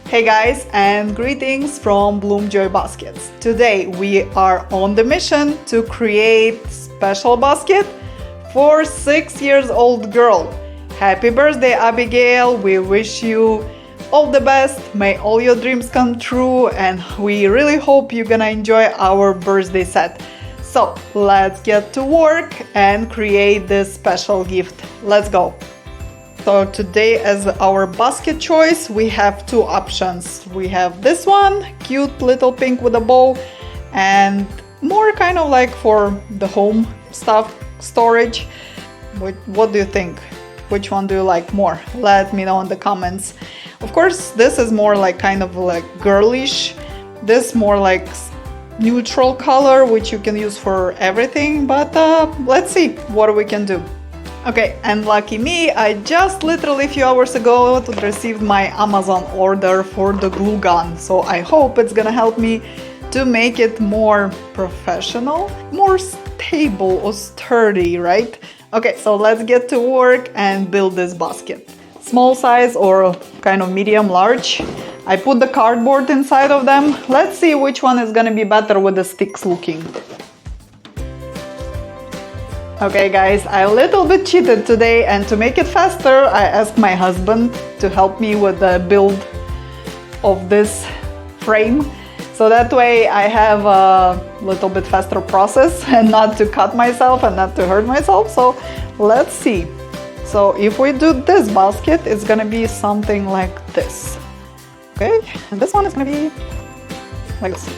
Hey guys, and greetings from Bloom Joy Baskets. Today we are on the mission to create special basket for 6 years old girl. Happy birthday, Abigail. We wish you all the best. May all your dreams come true, and we really hope you're gonna enjoy our birthday set. So let's get to work and create this special gift. Let's go. So today as our basket choice, we have two options. We have this one, cute little pink with a bow, and more kind of like for the home stuff, storage. What do you think? Which one do you like more? Let me know in the comments. Of course, this is more like kind of like girlish. This more like neutral color, which you can use for everything, but let's see what we can do. Okay, and lucky me, I just literally a few hours ago received my Amazon order for the glue gun. So I hope it's gonna help me to make it more professional, more stable or sturdy, right? Okay, so let's get to work and build this basket. Small size or kind of medium large. I put the cardboard inside of them. Let's see which one is gonna be better with the sticks looking. Okay guys, I a little bit cheated today, and to make it faster, I asked my husband to help me with the build of this frame. So that way I have a little bit faster process and not to cut myself and not to hurt myself. So let's see. So if we do this basket, it's gonna be something like this. Okay, and this one is gonna be like this.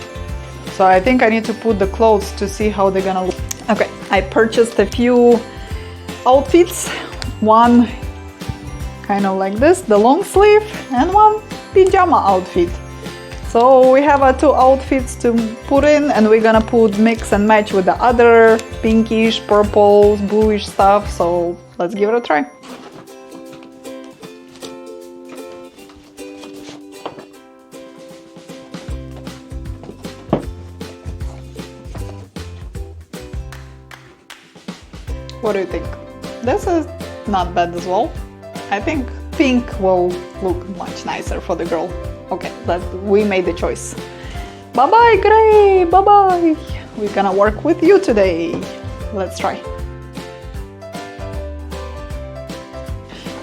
So I think I need to put the clothes to see how they're gonna look. Okay, I purchased a few outfits. One kind of like this, the long sleeve, and one pajama outfit. So we have two outfits to put in, and we're gonna put mix and match with the other pinkish, purple, bluish stuff. So let's give it a try. What do you think? This is not bad as well. I think pink will look much nicer for the girl. Okay, we made the choice. Bye-bye, Gray! Bye-bye! We're gonna work with you today. Let's try.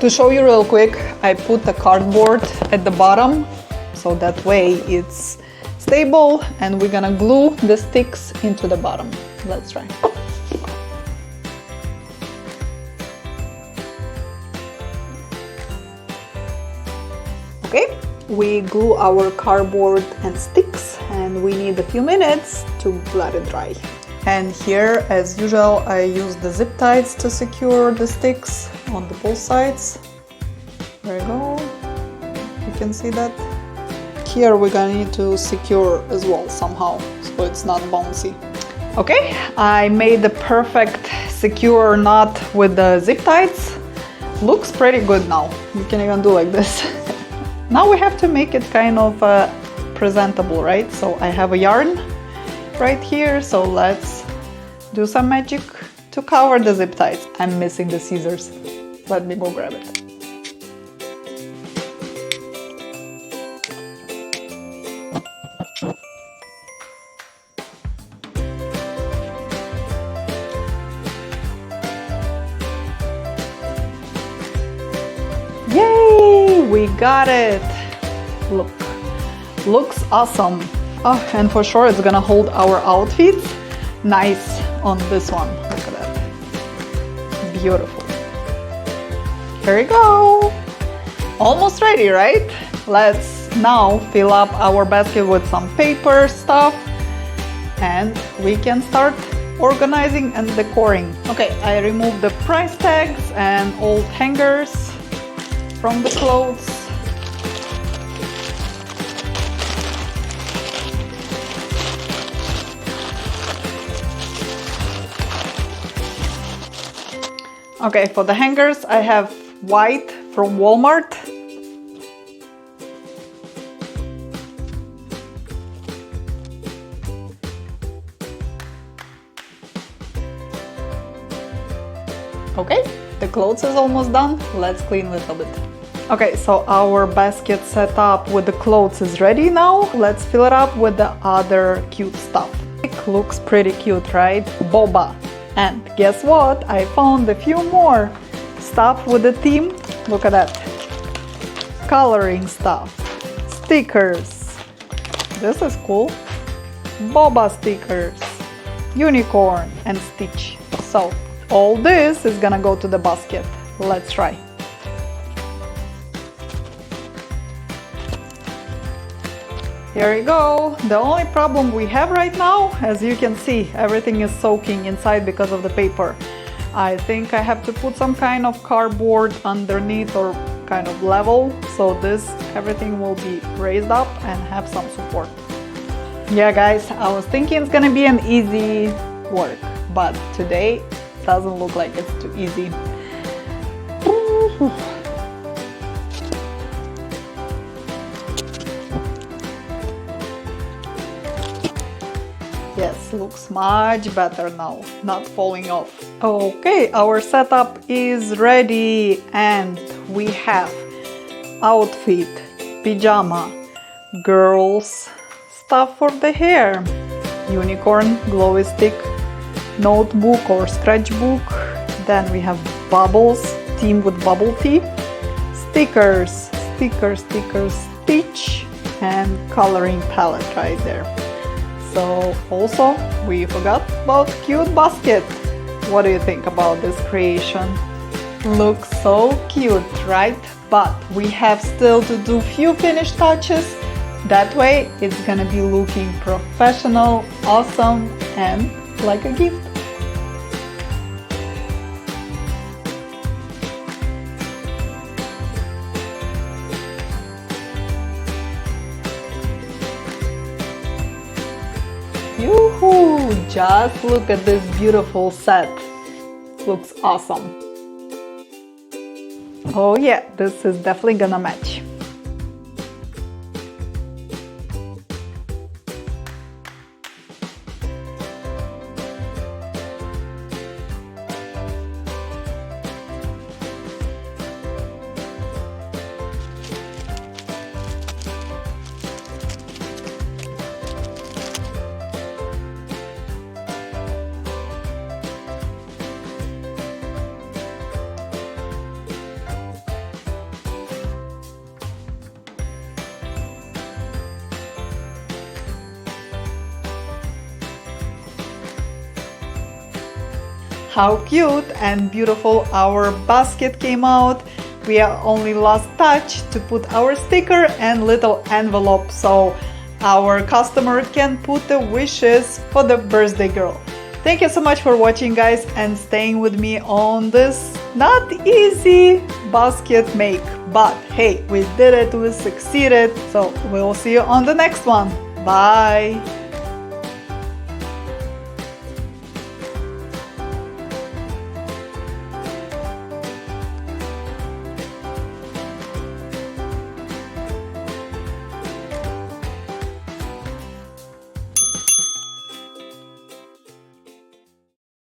To show you real quick, I put the cardboard at the bottom, so that way it's stable, and we're gonna glue the sticks into the bottom. Let's try. Okay, we glue our cardboard and sticks, and we need a few minutes to let it dry. And here, as usual, I use the zip ties to secure the sticks on the both sides. There we go. You can see that. Here we're gonna need to secure as well somehow, so it's not bouncy. Okay, I made the perfect secure knot with the zip ties. Looks pretty good now. You can even do like this. Now we have to make it kind of presentable, right? So I have a yarn right here, so let's do some magic to cover the zip ties. I'm missing the scissors. Let me go grab it. Yay! We got it! Look, looks awesome. Oh, and for sure it's gonna hold our outfits nice on this one. Look at that. Beautiful. Here we go. Almost ready, right? Let's now fill up our basket with some paper stuff, and we can start organizing and decoring. Okay, I removed the price tags and old hangers from the clothes. Okay, for the hangers I have white from Walmart. Okay, the clothes is almost done. Let's clean a little bit. Okay, so our basket set up with the clothes is ready now. Let's fill it up with the other cute stuff. It looks pretty cute, right? Boba. And guess what? I found a few more stuff with the theme. Look at that. Coloring stuff. Stickers. This is cool. Boba stickers. Unicorn and Stitch. So all this is gonna go to the basket. Let's try. Here we go. The only problem we have right now, as you can see, everything is soaking inside because of the paper. I think I have to put some kind of cardboard underneath or kind of level, so everything will be raised up and have some support. Yeah guys, I was thinking it's gonna be an easy work, but today doesn't look like it's too easy. Yes, looks much better now, not falling off. Okay, our setup is ready and we have outfit, pajama, girls, stuff for the hair, unicorn, glowy stick, notebook or sketchbook, then we have bubbles, themed with bubble tea, stickers, Stitch, and coloring palette right there. So also we forgot about cute basket. What do you think about this creation? Looks so cute, right? But we have still to do few finished touches. That way it's gonna be looking professional, awesome, and like a gift. Yoo-hoo! Just look at this beautiful set. Looks awesome. Oh yeah, this is definitely gonna match. How cute and beautiful our basket came out. We are only last touch to put our sticker and little envelope so our customer can put the wishes for the birthday girl. Thank you so much for watching guys and staying with me on this not easy basket make. But hey, we did it, we succeeded. So we'll see you on the next one. Bye!